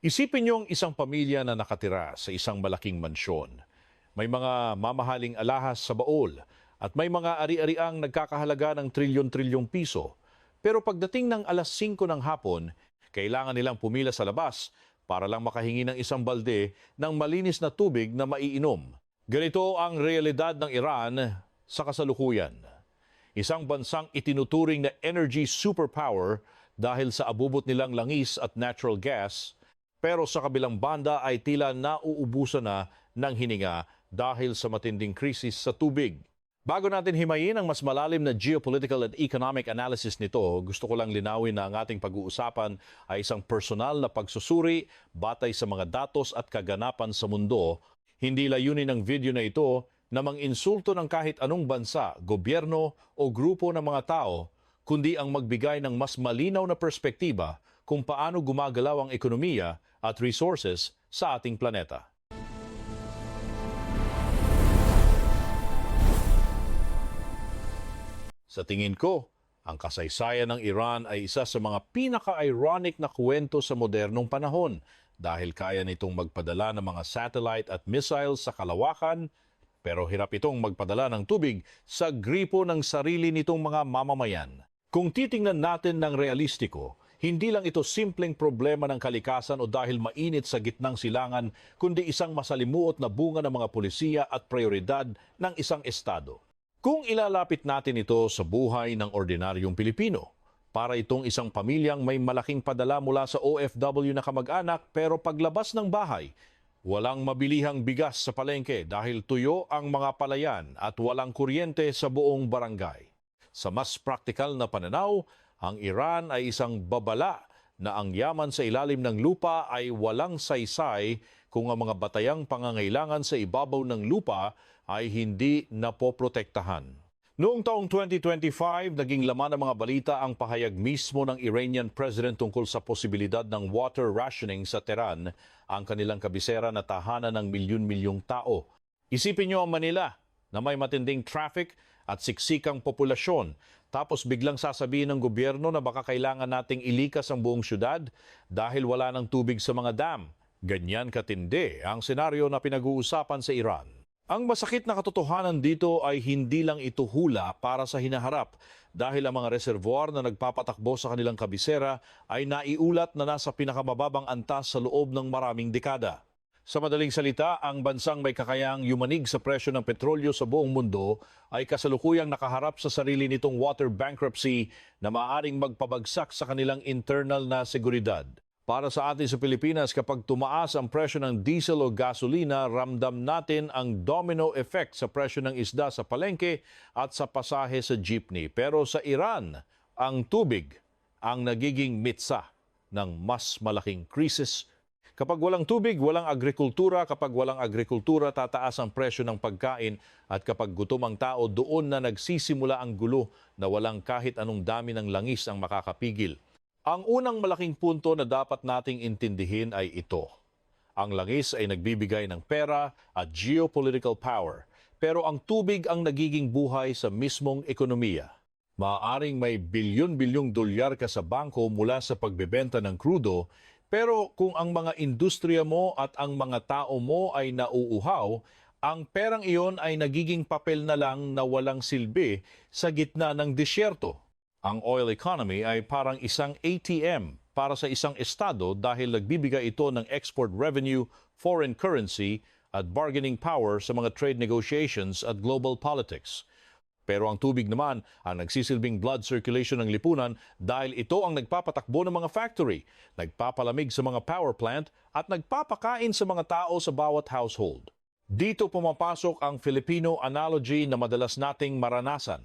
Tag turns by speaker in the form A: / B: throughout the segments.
A: Isipin niyong isang pamilya na nakatira sa isang malaking mansyon. May mga mamahaling alahas sa baol at may mga ari-ariang nagkakahalaga ng trilyon-trilyong piso. Pero pagdating ng alas 5 ng hapon, kailangan nilang pumila sa labas para lang makahingi ng isang balde ng malinis na tubig na maiinom. Ganito ang realidad ng Iran sa kasalukuyan. Isang bansang itinuturing na energy superpower dahil sa abubot nilang langis at natural gas, pero sa kabilang banda ay tila nauubusan na ng hininga dahil sa matinding krisis sa tubig. Bago natin himayin ang mas malalim na geopolitical and economic analysis nito, gusto ko lang linawin na ang ating pag-uusapan ay isang personal na pagsusuri batay sa mga datos at kaganapan sa mundo. Hindi layunin ng video na ito na mang-insulto ng kahit anong bansa, gobyerno o grupo ng mga tao, kundi ang magbigay ng mas malinaw na perspektiba kung paano gumagalaw ang ekonomiya at resources sa ating planeta. Sa tingin ko, ang kasaysayan ng Iran ay isa sa mga pinaka-ironic na kwento sa modernong panahon dahil kaya nitong magpadala ng mga satellite at missiles sa kalawakan, pero hirap itong magpadala ng tubig sa gripo ng sarili nitong mga mamamayan. Kung titingnan natin ng realistiko, hindi lang ito simpleng problema ng kalikasan o dahil mainit sa gitnang silangan, kundi isang masalimuot na bunga ng mga pulisiya at prioridad ng isang estado. Kung ilalapit natin ito sa buhay ng ordinaryong Pilipino, para itong isang pamilyang may malaking padala mula sa OFW na kamag-anak pero paglabas ng bahay, walang mabilihang bigas sa palengke dahil tuyo ang mga palayan at walang kuryente sa buong barangay. Sa mas praktikal na pananaw, ang Iran ay isang babala na ang yaman sa ilalim ng lupa ay walang saysay kung ang mga batayang pangangailangan sa ibabaw ng lupa ay hindi napoprotektahan. Noong taong 2025, naging laman ng mga balita ang pahayag mismo ng Iranian President tungkol sa posibilidad ng water rationing sa Tehran, ang kanilang kabisera na tahanan ng milyon-milyong tao. Isipin niyo ang Manila na may matinding traffic at siksikang populasyon, tapos biglang sasabihin ng gobyerno na baka kailangan nating ilikas ang buong syudad dahil wala ng tubig sa mga dam. Ganyan katindi ang senaryo na pinag-uusapan sa Iran. Ang masakit na katotohanan dito ay hindi lang ito hula para sa hinaharap dahil ang mga reservoir na nagpapatakbo sa kanilang kabisera ay naiulat na nasa pinakamababang antas sa loob ng maraming dekada. Sa madaling salita, ang bansang may kakayahang yumanig sa presyo ng petrolyo sa buong mundo ay kasalukuyang nakaharap sa sarili nitong water bankruptcy na maaaring magpabagsak sa kanilang internal na seguridad. Para sa atin sa Pilipinas, kapag tumaas ang presyo ng diesel o gasolina, ramdam natin ang domino effect sa presyo ng isda sa palengke at sa pasahe sa jeepney. Pero sa Iran, ang tubig ang nagiging mitsa ng mas malaking krisis. Kapag walang tubig, walang agrikultura. Kapag walang agrikultura, tataas ang presyo ng pagkain. At kapag gutom ang tao, doon na nagsisimula ang gulo na walang kahit anong dami ng langis ang makakapigil. Ang unang malaking punto na dapat nating intindihin ay ito. Ang langis ay nagbibigay ng pera at geopolitical power. Pero ang tubig ang nagiging buhay sa mismong ekonomiya. Maaaring may bilyon-bilyong dolyar ka sa bangko mula sa pagbebenta ng krudo, pero kung ang mga industriya mo at ang mga tao mo ay nauuhaw, ang perang iyon ay nagiging papel na lang na walang silbi sa gitna ng disyerto. Ang oil economy ay parang isang ATM para sa isang estado dahil nagbibigay ito ng export revenue, foreign currency at bargaining power sa mga trade negotiations at global politics. Pero ang tubig naman ang nagsisilbing blood circulation ng lipunan dahil ito ang nagpapatakbo ng mga factory, nagpapalamig sa mga power plant at nagpapakain sa mga tao sa bawat household. Dito pumapasok ang Filipino analogy na madalas nating maranasan,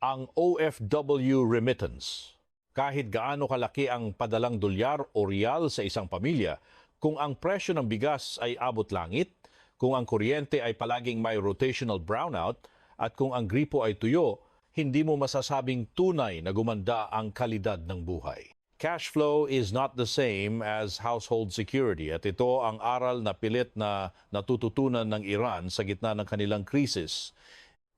A: ang OFW remittance. Kahit gaano kalaki ang padalang dolyar o riyal sa isang pamilya, kung ang presyo ng bigas ay abot langit, kung ang kuryente ay palaging may rotational brownout, at kung ang gripo ay tuyo, hindi mo masasabing tunay na gumanda ang kalidad ng buhay. Cash flow is not the same as household security at ito ang aral na pilit na natututunan ng Iran sa gitna ng kanilang krisis.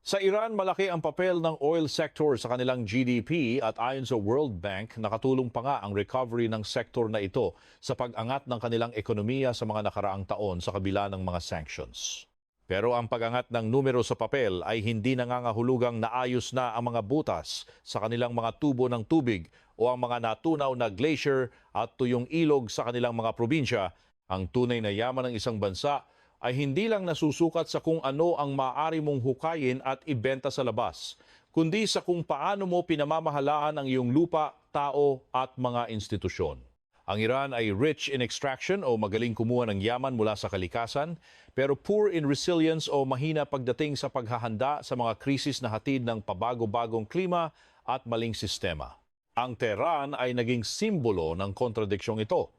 A: Sa Iran, malaki ang papel ng oil sector sa kanilang GDP at ayon sa World Bank, nakatulong pa nga ang recovery ng sektor na ito sa pag-angat ng kanilang ekonomiya sa mga nakaraang taon sa kabila ng mga sanctions. Pero ang pag-angat ng numero sa papel ay hindi nangangahulugang naayos na ang mga butas sa kanilang mga tubo ng tubig o ang mga natunaw na glacier at tuyong ilog sa kanilang mga probinsya. Ang tunay na yaman ng isang bansa ay hindi lang nasusukat sa kung ano ang maaari mong hukayin at ibenta sa labas, kundi sa kung paano mo pinamamahalaan ang iyong lupa, tao at mga institusyon. Ang Iran ay rich in extraction o magaling kumuha ng yaman mula sa kalikasan, pero poor in resilience o mahina pagdating sa paghahanda sa mga krisis na hatid ng pabago-bagong klima at maling sistema. Ang Tehran ay naging simbolo ng kontradiksyong ito.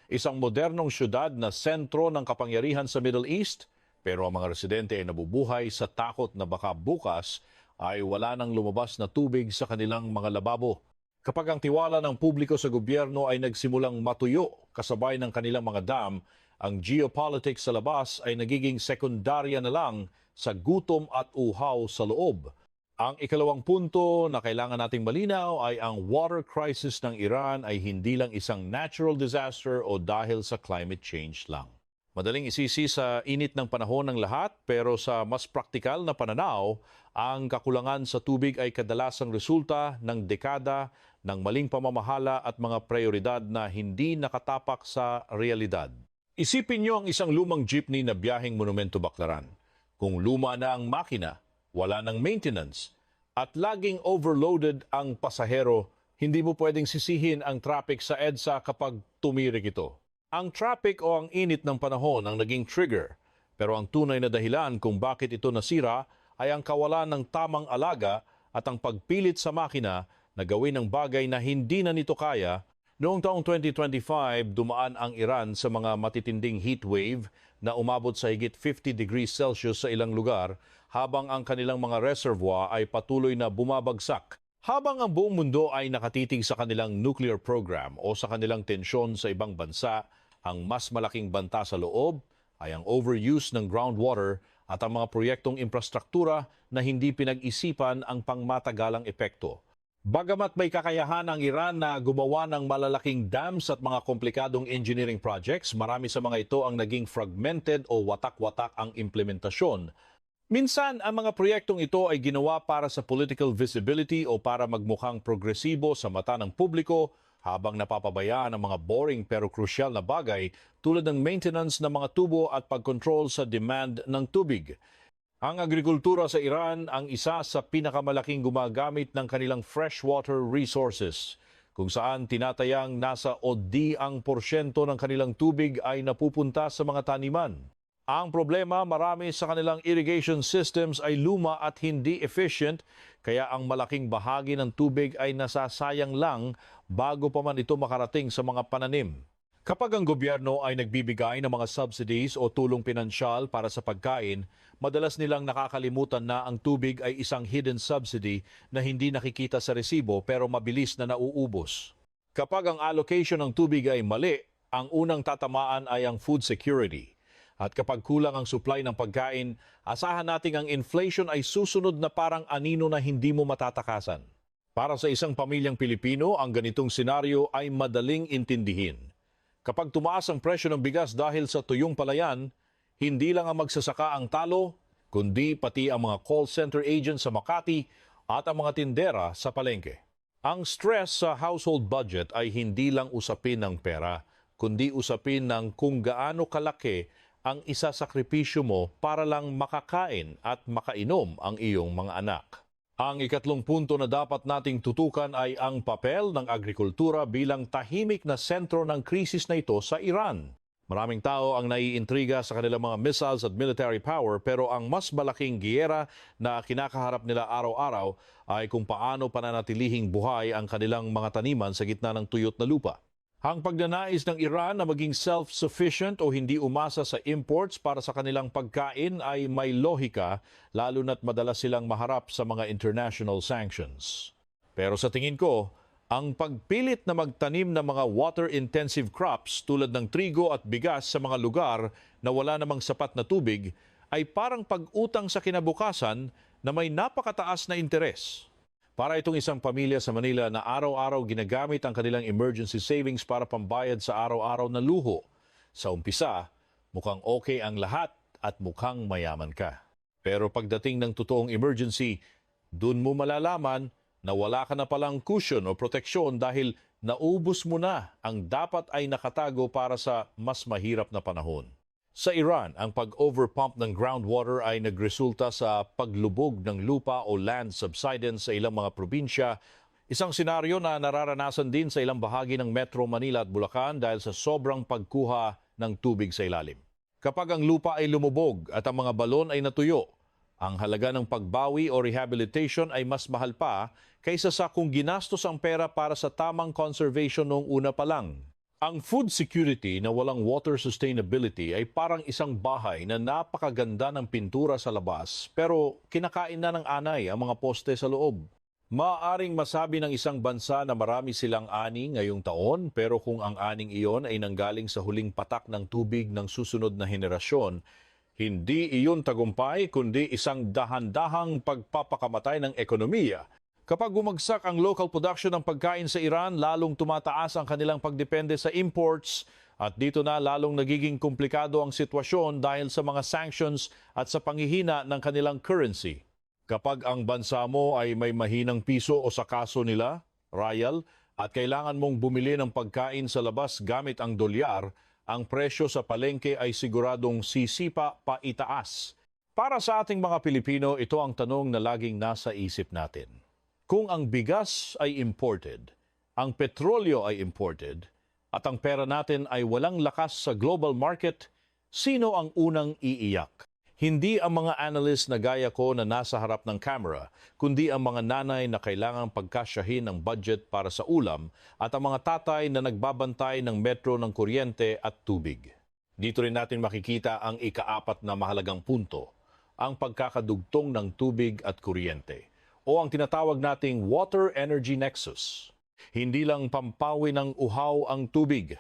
A: Isang modernong syudad na sentro ng kapangyarihan sa Middle East, pero ang mga residente ay nabubuhay sa takot na baka bukas ay wala nang lumabas na tubig sa kanilang mga lababo. Kapag ang tiwala ng publiko sa gobyerno ay nagsimulang matuyo kasabay ng kanilang mga dam, ang geopolitics sa labas ay nagiging sekundarya na lang sa gutom at uhaw sa loob. Ang ikalawang punto na kailangan nating malinaw ay ang water crisis ng Iran ay hindi lang isang natural disaster o dahil sa climate change lang. Madaling isisi sa init ng panahon ng lahat, pero sa mas praktikal na pananaw, ang kakulangan sa tubig ay kadalasang resulta ng dekada ng maling pamamahala at mga prioridad na hindi nakatapak sa realidad. Isipin niyo ang isang lumang jeepney na biyaheng Monumento Baclaran. Kung luma na ang makina, wala ng maintenance, at laging overloaded ang pasahero, hindi mo pwedeng sisihin ang traffic sa EDSA kapag tumirik ito. Ang traffic o ang init ng panahon ang naging trigger, pero ang tunay na dahilan kung bakit ito nasira ay ang kawalan ng tamang alaga at ang pagpilit sa makina na gawin ng bagay na hindi na nito kaya. Noong taong 2025, dumaan ang Iran sa mga matitinding heat wave na umabot sa higit 50 degrees Celsius sa ilang lugar, habang ang kanilang mga reservoir ay patuloy na bumabagsak. Habang ang buong mundo ay nakatitig sa kanilang nuclear program o sa kanilang tensyon sa ibang bansa, ang mas malaking banta sa loob ay ang overuse ng groundwater at ang mga proyektong infrastruktura na hindi pinag-isipan ang pangmatagalang epekto. Bagamat may kakayahan ang Iran na gumawa ng malalaking dams at mga komplikadong engineering projects, marami sa mga ito ang naging fragmented o watak-watak ang implementasyon. Minsan, ang mga proyektong ito ay ginawa para sa political visibility o para magmukhang progresibo sa mata ng publiko, habang napapabayaan ang mga boring pero crucial na bagay tulad ng maintenance ng mga tubo at pagkontrol sa demand ng tubig. Ang agrikultura sa Iran ang isa sa pinakamalaking gumagamit ng kanilang freshwater resources, kung saan tinatayang nasa 10% ng kanilang tubig ay napupunta sa mga taniman. Ang problema, marami sa kanilang irrigation systems ay luma at hindi efficient, kaya ang malaking bahagi ng tubig ay nasasayang lang bago pa man ito makarating sa mga pananim. Kapag ang gobyerno ay nagbibigay ng mga subsidies o tulong pinansyal para sa pagkain, madalas nilang nakakalimutan na ang tubig ay isang hidden subsidy na hindi nakikita sa resibo pero mabilis na nauubos. Kapag ang allocation ng tubig ay mali, ang unang tatamaan ay ang food security. At kapag kulang ang supply ng pagkain, asahan nating ang inflation ay susunod na parang anino na hindi mo matatakasan. Para sa isang pamilyang Pilipino, ang ganitong senaryo ay madaling intindihin. Kapag tumaas ang presyo ng bigas dahil sa tuyong palayan, hindi lang ang magsasaka ang talo, kundi pati ang mga call center agents sa Makati at ang mga tindera sa palengke. Ang stress sa household budget ay hindi lang usapin ng pera, kundi usapin ng kung gaano kalaki ang isasakripisyo mo para lang makakain at makainom ang iyong mga anak. Ang ikatlong punto na dapat nating tutukan ay ang papel ng agrikultura bilang tahimik na sentro ng krisis na ito sa Iran. Maraming tao ang naiintriga sa kanilang mga missiles at military power, pero ang mas malaking giyera na kinakaharap nila araw-araw ay kung paano pananatilihing buhay ang kanilang mga taniman sa gitna ng tuyot na lupa. Ang pagnanais ng Iran na maging self-sufficient o hindi umasa sa imports para sa kanilang pagkain ay may lohika, lalo na't madalas silang maharap sa mga international sanctions. Pero sa tingin ko, ang pagpilit na magtanim ng mga water-intensive crops tulad ng trigo at bigas sa mga lugar na wala namang sapat na tubig ay parang pag-utang sa kinabukasan na may napakataas na interes. Para itong isang pamilya sa Manila na araw-araw ginagamit ang kanilang emergency savings para pambayad sa araw-araw na luho. Sa umpisa, mukhang okay ang lahat at mukhang mayaman ka. Pero pagdating ng totoong emergency, dun mo malalaman na wala ka na palang cushion o proteksyon dahil naubos mo na ang dapat ay nakatago para sa mas mahirap na panahon. Sa Iran, ang pag-overpump ng groundwater ay nagresulta sa paglubog ng lupa o land subsidence sa ilang mga probinsya, isang senaryo na nararanasan din sa ilang bahagi ng Metro Manila at Bulacan dahil sa sobrang pagkuha ng tubig sa ilalim. Kapag ang lupa ay lumubog at ang mga balon ay natuyo, ang halaga ng pagbawi o rehabilitation ay mas mahal pa kaysa sa kung ginastos ang pera para sa tamang conservation noong una pa lang. Ang food security na walang water sustainability ay parang isang bahay na napakaganda ng pintura sa labas pero kinakain na ng anay ang mga poste sa loob. Maaaring masabi ng isang bansa na marami silang ani ngayong taon pero kung ang aning iyon ay nanggaling sa huling patak ng tubig ng susunod na henerasyon, hindi iyon tagumpay kundi isang dahan-dahang pagpapakamatay ng ekonomiya. Kapag bumagsak ang local production ng pagkain sa Iran, lalong tumataas ang kanilang pagdepende sa imports at dito na lalong nagiging komplikado ang sitwasyon dahil sa mga sanctions at sa panghihina ng kanilang currency. Kapag ang bansa mo ay may mahinang piso o sa kaso nila, rial, at kailangan mong bumili ng pagkain sa labas gamit ang dolyar, ang presyo sa palengke ay siguradong sisipa pa itaas. Para sa ating mga Pilipino, ito ang tanong na laging nasa isip natin. Kung ang bigas ay imported, ang petrolyo ay imported, at ang pera natin ay walang lakas sa global market, sino ang unang iiyak? Hindi ang mga analyst na gaya ko na nasa harap ng camera, kundi ang mga nanay na kailangang pagkasyahin ng budget para sa ulam at ang mga tatay na nagbabantay ng metro ng kuryente at tubig. Dito rin natin makikita ang ikaapat na mahalagang punto, ang pagkakadugtong ng tubig at kuryente, o ang tinatawag nating Water Energy Nexus. Hindi lang pampawi ng uhaw ang tubig.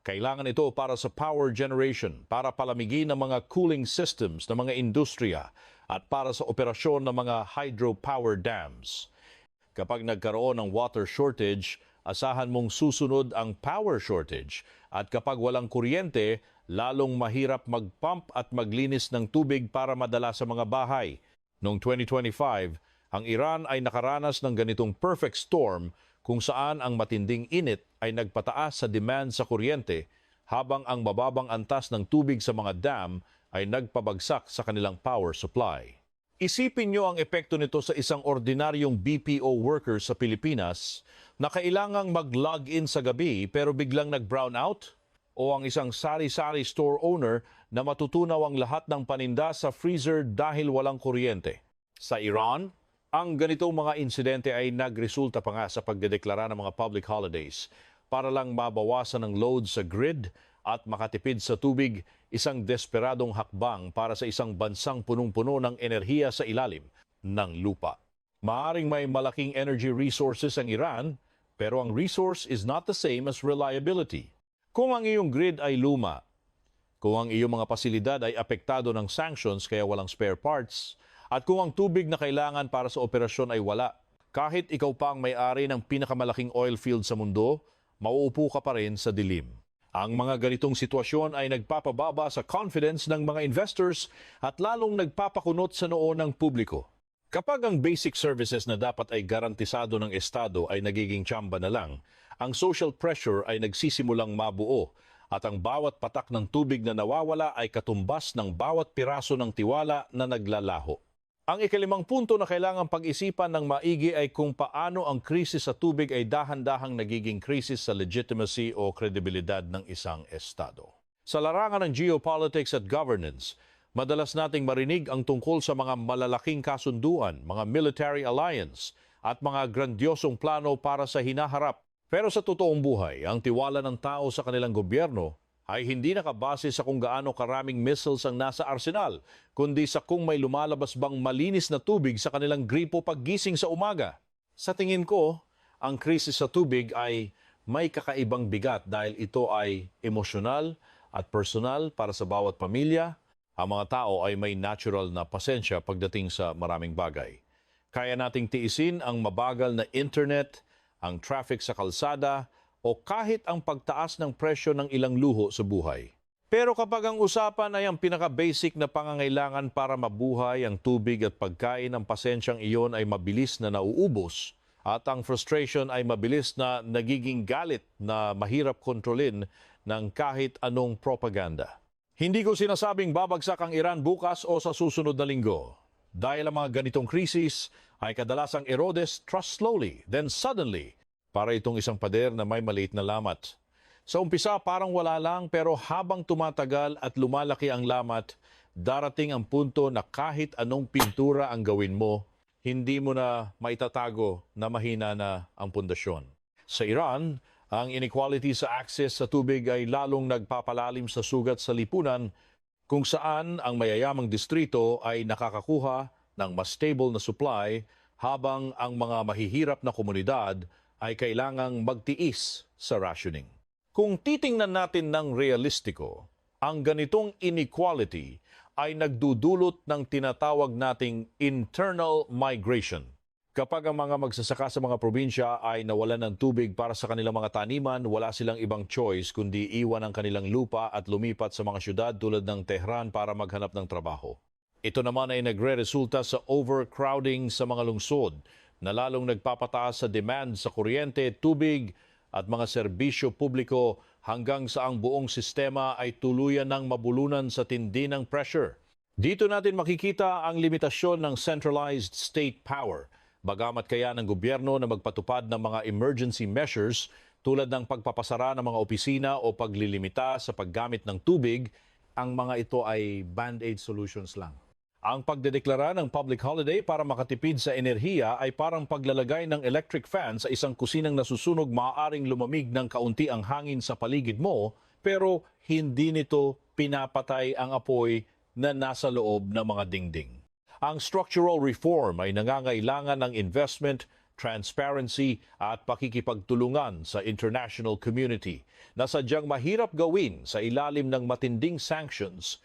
A: Kailangan ito para sa power generation, para palamigin ng mga cooling systems ng mga industriya at para sa operasyon ng mga hydropower dams. Kapag nagkaroon ng water shortage, asahan mong susunod ang power shortage at kapag walang kuryente, lalong mahirap mag-pump at maglinis ng tubig para madala sa mga bahay. Noong 2025, ang Iran ay nakaranas ng ganitong perfect storm kung saan ang matinding init ay nagpataas sa demand sa kuryente habang ang mababang antas ng tubig sa mga dam ay nagpabagsak sa kanilang power supply. Isipin nyo ang epekto nito sa isang ordinaryong BPO worker sa Pilipinas na kailangang mag-log in sa gabi pero biglang nag-brown out, o ang isang sari-sari store owner na matutunaw ang lahat ng paninda sa freezer dahil walang kuryente. Sa Iran, ang ganitong mga insidente ay nagresulta pa nga sa pagdedeklara ng mga public holidays para lang mabawasan ang load sa grid at makatipid sa tubig, isang desperadong hakbang para sa isang bansang punong-puno ng enerhiya sa ilalim ng lupa. Maaring may malaking energy resources ang Iran, pero ang resource is not the same as reliability. Kung ang iyong grid ay luma, kung ang iyong mga pasilidad ay apektado ng sanctions kaya walang spare parts, at kung ang tubig na kailangan para sa operasyon ay wala, kahit ikaw pa ang may-ari ng pinakamalaking oil field sa mundo, mauupo ka pa rin sa dilim. Ang mga ganitong sitwasyon ay nagpapababa sa confidence ng mga investors at lalong nagpapakunot sa noo ng publiko. Kapag ang basic services na dapat ay garantisado ng Estado ay nagiging tsamba na lang, ang social pressure ay nagsisimulang mabuo at ang bawat patak ng tubig na nawawala ay katumbas ng bawat piraso ng tiwala na naglalaho. Ang ikalimang punto na kailangang pag-isipan ng maigi ay kung paano ang krisis sa tubig ay dahan-dahang nagiging krisis sa legitimacy o kredibilidad ng isang estado. Sa larangan ng geopolitics at governance, madalas nating marinig ang tungkol sa mga malalaking kasunduan, mga military alliance, at mga grandiosong plano para sa hinaharap. Pero sa totoong buhay, ang tiwala ng tao sa kanilang gobyerno ay hindi nakabase sa kung gaano karaming missiles ang nasa arsenal, kundi sa kung may lumalabas bang malinis na tubig sa kanilang gripo paggising sa umaga. Sa tingin ko, ang krisis sa tubig ay may kakaibang bigat dahil ito ay emosyonal at personal para sa bawat pamilya, Ang mga tao ay may natural na pasensya pagdating sa maraming bagay. Kaya nating tiisin ang mabagal na internet, ang traffic sa kalsada, o kahit ang pagtaas ng presyo ng ilang luho sa buhay. Pero kapag ang usapan ay ang pinaka-basic na pangangailangan para mabuhay, ang tubig at pagkain, ang pasensyang iyon ay mabilis na nauubos at ang frustration ay mabilis na nagiging galit na mahirap kontrolin ng kahit anong propaganda. Hindi ko sinasabing babagsak ang Iran bukas o sa susunod na linggo. Dahil ang mga ganitong krisis ay kadalasang erodes trust slowly, then suddenly, para itong isang pader na may maliit na lamat. Sa umpisa parang wala lang, pero habang tumatagal at lumalaki ang lamat, darating ang punto na kahit anong pintura ang gawin mo, hindi mo na maitatago na mahina na ang pundasyon. Sa Iran, ang inequality sa access sa tubig ay lalong nagpapalalim sa sugat sa lipunan, kung saan ang mayayamang distrito ay nakakakuha ng mas stable na supply habang ang mga mahihirap na komunidad ay kailangang magtiis sa rationing. Kung titingnan natin ng realistiko, ang ganitong inequality ay nagdudulot ng tinatawag nating internal migration. Kapag ang mga magsasaka sa mga probinsya ay nawalan ng tubig para sa kanilang mga taniman, wala silang ibang choice kundi iwan ang kanilang lupa at lumipat sa mga syudad tulad ng Tehran para maghanap ng trabaho. Ito naman ay nagre-resulta sa overcrowding sa mga lungsod na lalong nagpapataas sa demand sa kuryente, tubig at mga serbisyo publiko hanggang sa ang buong sistema ay tuluyan ng mabulunan sa tindi ng pressure. Dito natin makikita ang limitasyon ng centralized state power. Bagamat kaya ng gobyerno na magpatupad ng mga emergency measures tulad ng pagpapasara ng mga opisina o paglilimita sa paggamit ng tubig, ang mga ito ay band-aid solutions lang. Ang pagdedeklara ng public holiday para makatipid sa enerhiya ay parang paglalagay ng electric fan sa isang kusinang nasusunog, maaaring lumamig ng kaunti ang hangin sa paligid mo, pero hindi nito pinapatay ang apoy na nasa loob ng mga dingding. Ang structural reform ay nangangailangan ng investment, transparency at pakikipagtulungan sa international community na sadyang mahirap gawin sa ilalim ng matinding sanctions.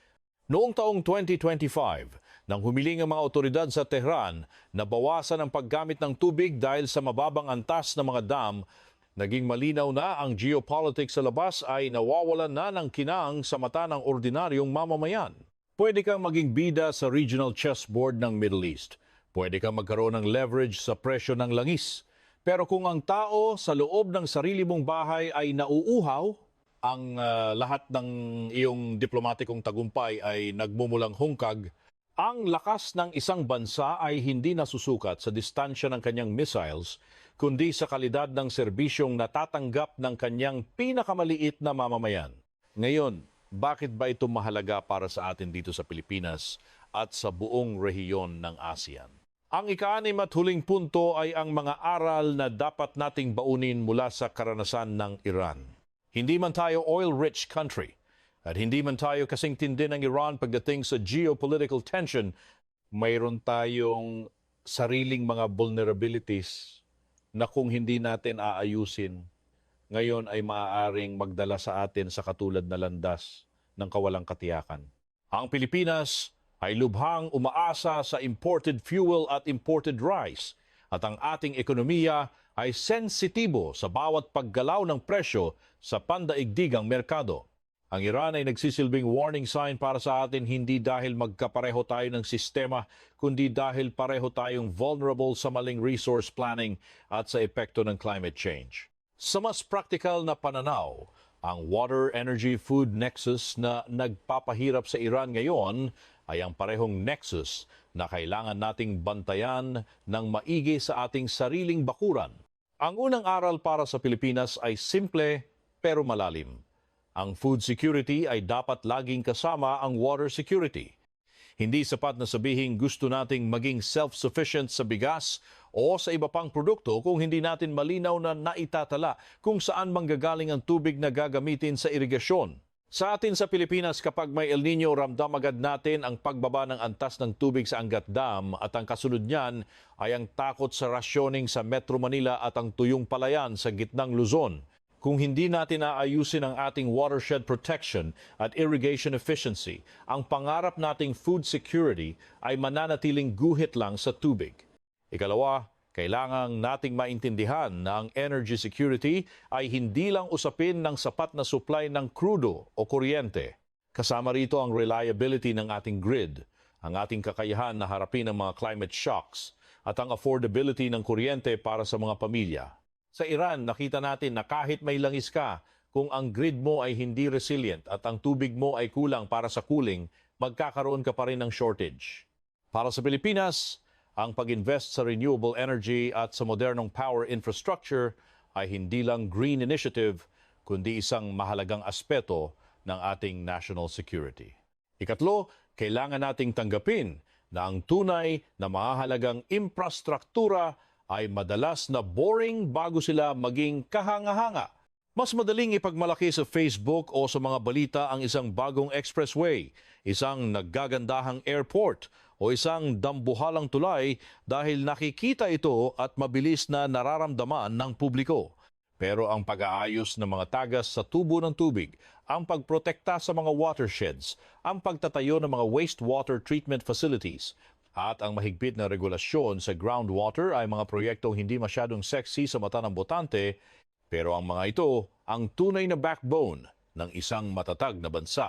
A: Noong taong 2025, nang humiling ang mga otoridad sa Tehran na bawasan ang paggamit ng tubig dahil sa mababang antas ng mga dam, naging malinaw na ang geopolitics sa labas ay nawawalan na ng kinang sa mata ng ordinaryong mamamayan. Pwede kang maging bida sa regional chessboard ng Middle East. Pwede kang magkaroon ng leverage sa presyo ng langis. Pero kung ang tao sa loob ng sarili mong bahay ay nauuhaw, ang lahat ng iyong diplomatikong tagumpay ay nagmumulang hungkag, ang lakas ng isang bansa ay hindi nasusukat sa distansya ng kanyang missiles, kundi sa kalidad ng serbisyong natatanggap ng kanyang pinakamaliit na mamamayan. Ngayon, bakit ba ito mahalaga para sa atin dito sa Pilipinas at sa buong rehiyon ng ASEAN? Ang ika-6 at huling punto ay ang mga aral na dapat nating baunin mula sa karanasan ng Iran. Hindi man tayo oil-rich country at hindi man tayo kasing tindi ng Iran pagdating sa geopolitical tension, mayroon tayong sariling mga vulnerabilities na kung hindi natin aayusin, ngayon ay maaaring magdala sa atin sa katulad na landas ng kawalang katiyakan. Ang Pilipinas ay lubhang umaasa sa imported fuel at imported rice at ang ating ekonomiya ay sensitibo sa bawat paggalaw ng presyo sa pandaigdigang merkado. Ang Iran ay nagsisilbing warning sign para sa atin hindi dahil magkapareho tayo ng sistema, kundi dahil pareho tayong vulnerable sa maling resource planning at sa epekto ng climate change. Sa mas praktikal na pananaw, ang water-energy-food nexus na nagpapahirap sa Iran ngayon ay ang parehong nexus na kailangan nating bantayan ng maigi sa ating sariling bakuran. Ang unang aral para sa Pilipinas ay simple pero malalim. Ang food security ay dapat laging kasama ang water security. Hindi sapat na sabihin gusto nating maging self-sufficient sa bigas o sa iba pang produkto kung hindi natin malinaw na naitatala kung saan manggagaling ang tubig na gagamitin sa irigasyon. Sa atin sa Pilipinas, kapag may El Nino, ramdam agad natin ang pagbaba ng antas ng tubig sa Angat Dam at ang kasunod niyan ay ang takot sa rationing sa Metro Manila at ang tuyong palayan sa gitnang Luzon. Kung hindi natin aayusin ang ating watershed protection at irrigation efficiency, ang pangarap nating food security ay mananatiling guhit lang sa tubig. Ikalawa, kailangang nating maintindihan na ang energy security ay hindi lang usapin ng sapat na supply ng krudo o kuryente. Kasama rito ang reliability ng ating grid, ang ating kakayahan na harapin ang mga climate shocks, at ang affordability ng kuryente para sa mga pamilya. Sa Iran, nakita natin na kahit may langis ka, kung ang grid mo ay hindi resilient at ang tubig mo ay kulang para sa cooling, magkakaroon ka pa rin ng shortage. Para sa Pilipinas, ang pag-invest sa renewable energy at sa modernong power infrastructure ay hindi lang green initiative, kundi isang mahalagang aspeto ng ating national security. Ikatlo, kailangan nating tanggapin na ang tunay na mahalagang infrastruktura ay madalas na boring bago sila maging kahanga-hanga. Mas madaling ipagmalaki sa Facebook o sa mga balita ang isang bagong expressway, isang naggagandahang airport o isang dambuhalang tulay dahil nakikita ito at mabilis na nararamdaman ng publiko. Pero ang pag-aayos ng mga tagas sa tubo ng tubig, ang pagprotekta sa mga watersheds, ang pagtatayo ng mga wastewater treatment facilities, at ang mahigpit na regulasyon sa groundwater ay mga proyektong hindi masyadong sexy sa mata ng botante, pero ang mga ito ang tunay na backbone ng isang matatag na bansa.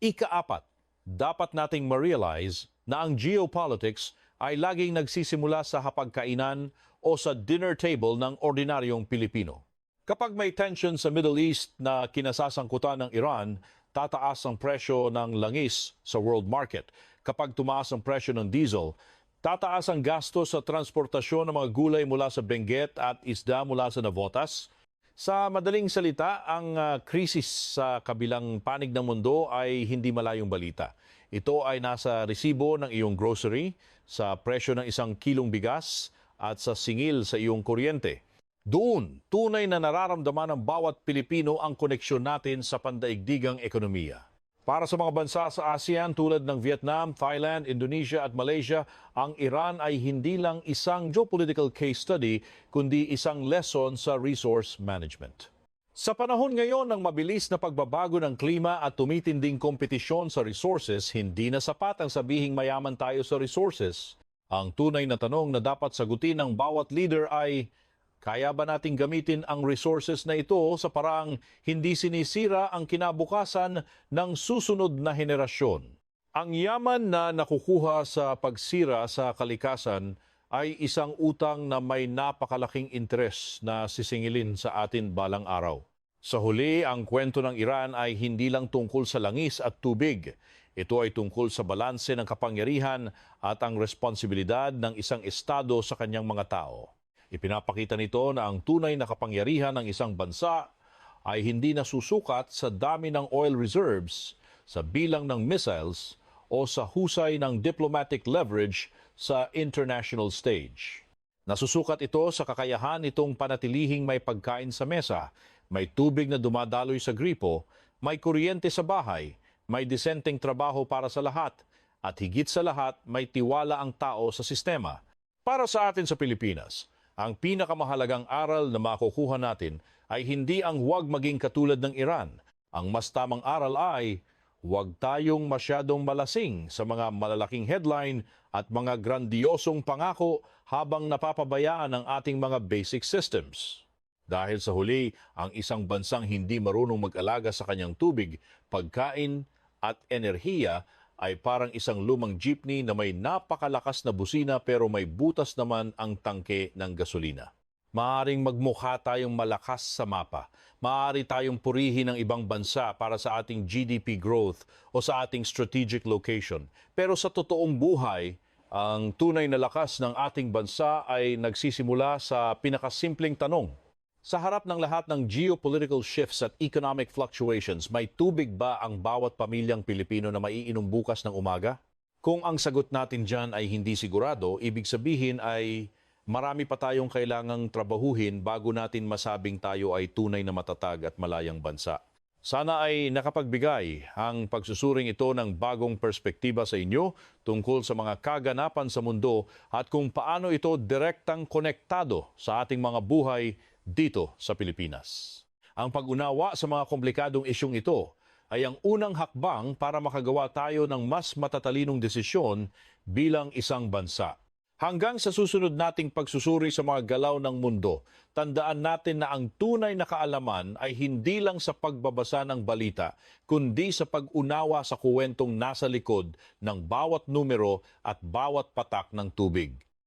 A: Ikaapat, dapat nating ma-realize na ang geopolitics ay laging nagsisimula sa hapagkainan o sa dinner table ng ordinaryong Pilipino. Kapag may tension sa Middle East na kinasasangkutan ng Iran, tataas ang presyo ng langis sa world market. Kapag tumaas ang presyo ng diesel, tataas ang gasto sa transportasyon ng mga gulay mula sa Benguet at isda mula sa Navotas. Sa madaling salita, ang krisis sa kabilang panig ng mundo ay hindi malayong balita. Ito ay nasa resibo ng iyong grocery, sa presyo ng isang kilong bigas at sa singil sa iyong kuryente. Doon, tunay na nararamdaman ng bawat Pilipino ang koneksyon natin sa pandaigdigang ekonomiya. Para sa mga bansa sa ASEAN tulad ng Vietnam, Thailand, Indonesia at Malaysia, ang Iran ay hindi lang isang geopolitical case study, kundi isang lesson sa resource management. Sa panahon ngayon ng mabilis na pagbabago ng klima at tumitinding kompetisyon sa resources, hindi na sapat ang sabihing mayaman tayo sa resources. Ang tunay na tanong na dapat sagutin ng bawat leader ay, kaya ba nating gamitin ang resources na ito sa paraang hindi sinisira ang kinabukasan ng susunod na henerasyon? Ang yaman na nakukuha sa pagsira sa kalikasan ay isang utang na may napakalaking interes na sisingilin sa atin balang araw. Sa huli, ang kwento ng Iran ay hindi lang tungkol sa langis at tubig. Ito ay tungkol sa balanse ng kapangyarihan at ang responsibilidad ng isang estado sa kanyang mga tao. Ipinapakita nito na ang tunay na kapangyarihan ng isang bansa ay hindi nasusukat sa dami ng oil reserves, sa bilang ng missiles, o sa husay ng diplomatic leverage sa international stage. Nasusukat ito sa kakayahan nitong panatilihing may pagkain sa mesa, may tubig na dumadaloy sa gripo, may kuryente sa bahay, may disenteng trabaho para sa lahat, at higit sa lahat may tiwala ang tao sa sistema. Para sa atin sa Pilipinas, ang pinakamahalagang aral na makukuha natin ay hindi ang huwag maging katulad ng Iran. Ang mas tamang aral ay huwag tayong masyadong malasing sa mga malalaking headline at mga grandiosong pangako habang napapabayaan ang ating mga basic systems. Dahil sa huli, ang isang bansang hindi marunong mag-alaga sa kanyang tubig, pagkain at enerhiya ay parang isang lumang jeepney na may napakalakas na busina pero may butas naman ang tangke ng gasolina. Maaring magmukha tayong malakas sa mapa. Maaari tayong purihin ng ibang bansa para sa ating GDP growth o sa ating strategic location. Pero sa totoong buhay, ang tunay na lakas ng ating bansa ay nagsisimula sa pinakasimpleng tanong. Sa harap ng lahat ng geopolitical shifts at economic fluctuations, may tubig ba ang bawat pamilyang Pilipino na maiinom bukas ng umaga? Kung ang sagot natin dyan ay hindi sigurado, ibig sabihin ay marami pa tayong kailangang trabahuhin bago natin masabing tayo ay tunay na matatag at malayang bansa. Sana ay nakapagbigay ang pagsusuring ito ng bagong perspektiba sa inyo tungkol sa mga kaganapan sa mundo at kung paano ito direktang konektado sa ating mga buhay dito sa Pilipinas. Ang pag-unawa sa mga komplikadong isyung ito ay ang unang hakbang para makagawa tayo ng mas matatalinong desisyon bilang isang bansa. Hanggang sa susunod nating pagsusuri sa mga galaw ng mundo, tandaan natin na ang tunay na kaalaman ay hindi lang sa pagbabasa ng balita, kundi sa pag-unawa sa kuwentong nasa likod ng bawat numero at bawat patak ng tubig.